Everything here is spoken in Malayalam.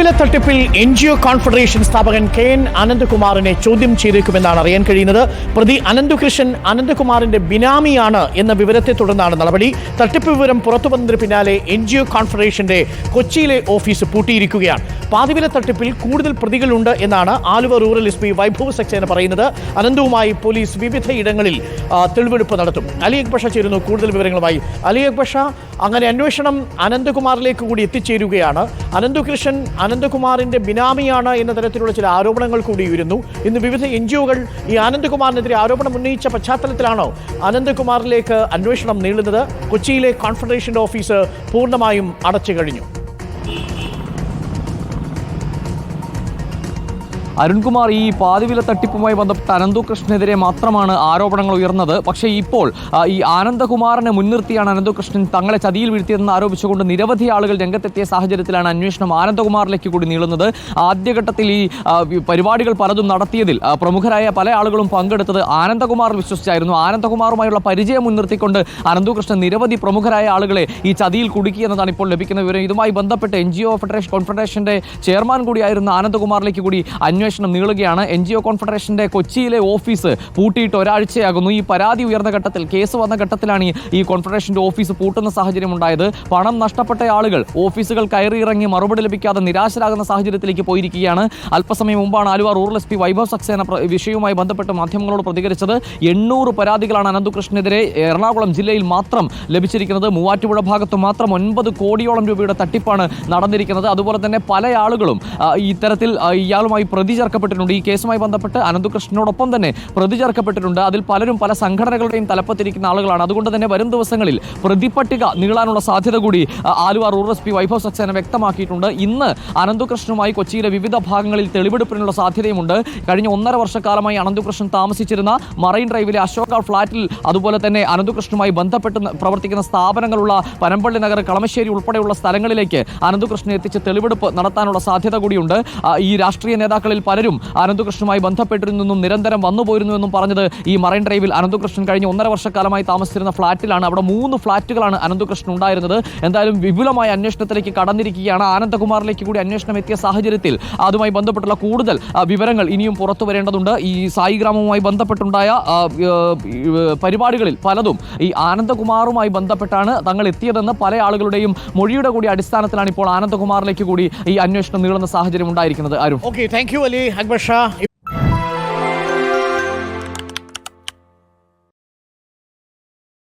പാതിവില തട്ടിപ്പിൽ NGO കോൺഫെഡറേഷൻ സ്ഥാപകൻ KN അനന്തകുമാറിനെ ചോദ്യം ചെയ്തേക്കുമെന്നാണ് അറിയാൻ കഴിയുന്നത്. പ്രതി അനന്തകൃഷ്ണൻ അനന്തകുമാറിന്റെ ബിനാമിയാണ് എന്ന വിവരത്തെ തുടർന്നാണ് നടപടി. തട്ടിപ്പ് വിവരം പുറത്തുവന്നതിന് പിന്നാലെ NGO കോൺഫെഡറേഷന്റെ കൊച്ചിയിലെ ഓഫീസ് പൂട്ടിയിരിക്കുകയാണ്. പാതിവില തട്ടിപ്പിൽ കൂടുതൽ പ്രതികളുണ്ട് എന്നാണ് ആലുവ റൂറൽ SP വൈഭവ് സക്സേന പറയുന്നത്. അനന്തവുമായി പോലീസ് വിവിധയിടങ്ങളിൽ തെളിവെടുപ്പ് നടത്തും. അലി അക്ബർ ചേരുന്നു കൂടുതൽ വിവരങ്ങളുമായി. അലി അക്ബർ, അങ്ങനെ അന്വേഷണം അനന്തകുമാറിലേക്ക് കൂടി എത്തിച്ചേരുകയാണ്. അനന്തകുമാറിന്റെ ബിനാമിയാണ് എന്ന തരത്തിലുള്ള ചില ആരോപണങ്ങൾ കൂടി ഉയരുന്നു. ഇന്ന് വിവിധ NGOകൾ ഈ അനന്തകുമാറിനെതിരെ ആരോപണം ഉന്നയിച്ച പശ്ചാത്തലത്തിലാണോ അനന്തകുമാറിലേക്ക് അന്വേഷണം നീളുന്നത്? കൊച്ചിയിലെ കോൺഫെഡറേഷന്റെ ഓഫീസ് പൂർണ്ണമായും അടച്ചു കഴിഞ്ഞു. അരുൺകുമാർ, ഈ പാതിവില തട്ടിപ്പുമായി ബന്ധപ്പെട്ട അനന്തകൃഷ്ണനെതിരെ മാത്രമാണ് ആരോപണങ്ങൾ ഉയർന്നത്. പക്ഷേ ഇപ്പോൾ ഈ ആനന്ദകുമാറിനെ മുൻനിർത്തിയാണ് അനന്തകൃഷ്ണൻ തങ്ങളെ ചതിയിൽ വീഴ്ത്തിയതെന്ന് ആരോപിച്ചുകൊണ്ട് നിരവധി ആളുകൾ രംഗത്തെത്തിയ സാഹചര്യത്തിലാണ് അന്വേഷണം ആനന്ദകുമാറിലേക്ക് കൂടി നീളുന്നത്. ആദ്യഘട്ടത്തിൽ ഈ പരിപാടികൾ പലതും നടത്തിയതിൽ പ്രമുഖരായ പല ആളുകളും പങ്കെടുത്തത് ആനന്ദകുമാർ വിശ്വസിച്ചായിരുന്നു. ആനന്ദകുമാറുമായുള്ള പരിചയം മുൻനിർത്തിക്കൊണ്ട് അനന്തകൃഷ്ണൻ നിരവധി പ്രമുഖരായ ആളുകളെ ഈ ചതിയിൽ കുടുക്കിയെന്നതാണ് ഇപ്പോൾ ലഭിക്കുന്ന വിവരം. ഇതുമായി ബന്ധപ്പെട്ട് NGO കോൺഫെഡറേഷന്റെ ചെയർമാൻ കൂടിയായിരുന്ന ആനന്ദകുമാറിലേക്ക് കൂടി അന്വേഷണം നീളുകയാണ്. NGO കോൺഫെഡറേഷന്റെ കൊച്ചിയിലെ ഓഫീസ് പൂട്ടിയിട്ട് ഒരാഴ്ചയാകുന്നു. ഈ പരാതി ഉയർന്ന ഘട്ടത്തിൽ, കേസ് വന്ന ഘട്ടത്തിലാണ് ഈ കോൺഫെഡറേഷന്റെ ഓഫീസ് പൂട്ടുന്ന സാഹചര്യം ഉണ്ടായത്. പണം നഷ്ടപ്പെട്ട ആളുകൾ ഓഫീസുകൾ കയറിയിറങ്ങി മറുപടി ലഭിക്കാതെ നിരാശരാകുന്ന സാഹചര്യത്തിലേക്ക് പോയിരിക്കുകയാണ്. അല്പസമയം മുമ്പാണ് ആലുവ റൂറൽ SP വൈഭവ് സക്സേന വിഷയവുമായി ബന്ധപ്പെട്ട് മാധ്യമങ്ങളോട് പ്രതികരിച്ചത്. 800 പരാതികളാണ് അനന്തകൃഷ്ണനെതിരെ എറണാകുളം ജില്ലയിൽ മാത്രം ലഭിച്ചിരിക്കുന്നത്. മൂവാറ്റുപുഴ ഭാഗത്ത് മാത്രം 9 കോടിയോളം രൂപയുടെ തട്ടിപ്പാണ് നടന്നിരിക്കുന്നത്. അതുപോലെ തന്നെ പല ആളുകളും ഇത്തരത്തിൽ ഇയാളുമായി പ്രതി ചേർക്കപ്പെട്ടിട്ടുണ്ട്. ഈ കേസുമായി ബന്ധപ്പെട്ട് അനന്തകൃഷ്ണനോടൊപ്പം തന്നെ പ്രതി ചേർക്കപ്പെട്ടിട്ടുണ്ട്. അതിൽ പലരും പല സംഘടനകളുടെയും തലപ്പത്തിരിക്കുന്ന ആളുകളാണ്. അതുകൊണ്ട് തന്നെ വരും ദിവസങ്ങളിൽ പ്രതിപട്ടിക നീളാനുള്ള സാധ്യത കൂടി ആലുവ റൂറൽ SP വൈഭവ് സക്സേന വ്യക്തമാക്കിയിട്ടുണ്ട്. ഇന്ന് അനന്തകൃഷ്ണനുമായി കൊച്ചിയിലെ വിവിധ ഭാഗങ്ങളിൽ തെളിവെടുപ്പിനുള്ള സാധ്യതയുമുണ്ട്. കഴിഞ്ഞ 1.5 വർഷക്കാലമായി അനന്തകൃഷ്ണൻ താമസിച്ചിരുന്ന മറൈൻ ഡ്രൈവിലെ അശോക ഫ്ളാറ്റിൽ, അതുപോലെ തന്നെ അനന്തകൃഷ്ണനുമായി ബന്ധപ്പെട്ട് പ്രവർത്തിക്കുന്ന സ്ഥാപനങ്ങളുള്ള പനമ്പള്ളി നഗർ, കളമശ്ശേരി ഉൾപ്പെടെയുള്ള സ്ഥലങ്ങളിലേക്ക് അനന്തകൃഷ്ണനെ എത്തിച്ച് തെളിവെടുപ്പ് നടത്താനുള്ള സാധ്യത കൂടിയുണ്ട്. ഈ രാഷ്ട്രീയ നേതാക്കളിൽ പലരും അനന്തകൃഷ്ണനുമായി ബന്ധപ്പെട്ടിരുന്നെന്നും നിരന്തരം വന്നുപോയിരുന്നുവെന്നും പറഞ്ഞത് ഈ മറൈൻ ഡ്രൈവിൽ അനന്തകൃഷ്ണൻ കഴിഞ്ഞ 1.5 വർഷക്കാലമായി താമസിച്ചിരുന്ന ഫ്ളാറ്റിലാണ്. അവിടെ 3 ഫ്ളാറ്റുകളാണ് അനന്തകൃഷ്ണൻ ഉണ്ടായിരുന്നത്. എന്തായാലും വിപുലമായ അന്വേഷണത്തിലേക്ക് കടന്നിരിക്കുകയാണ്. ആനന്ദകുമാറിലേക്ക് കൂടി അന്വേഷണം എത്തിയ സാഹചര്യത്തിൽ അതുമായി ബന്ധപ്പെട്ടുള്ള കൂടുതൽ വിവരങ്ങൾ ഇനിയും പുറത്തു വരേണ്ടതുണ്ട്. ഈ സായി ഗ്രാമവുമായി ബന്ധപ്പെട്ടുണ്ടായ പരിപാടികളിൽ പലതും ഈ ആനന്ദകുമാറുമായി ബന്ധപ്പെട്ടാണ് തങ്ങൾ എത്തിയതെന്ന് പല ആളുകളുടെയും മൊഴിയുടെ കൂടി അടിസ്ഥാനത്തിലാണ് ഇപ്പോൾ ആനന്ദകുമാറിലേക്ക് കൂടി ഈ അന്വേഷണം നീളുന്ന സാഹചര്യം ഉണ്ടായിരിക്കുന്നത്. Okay, thank you Ali Akbar.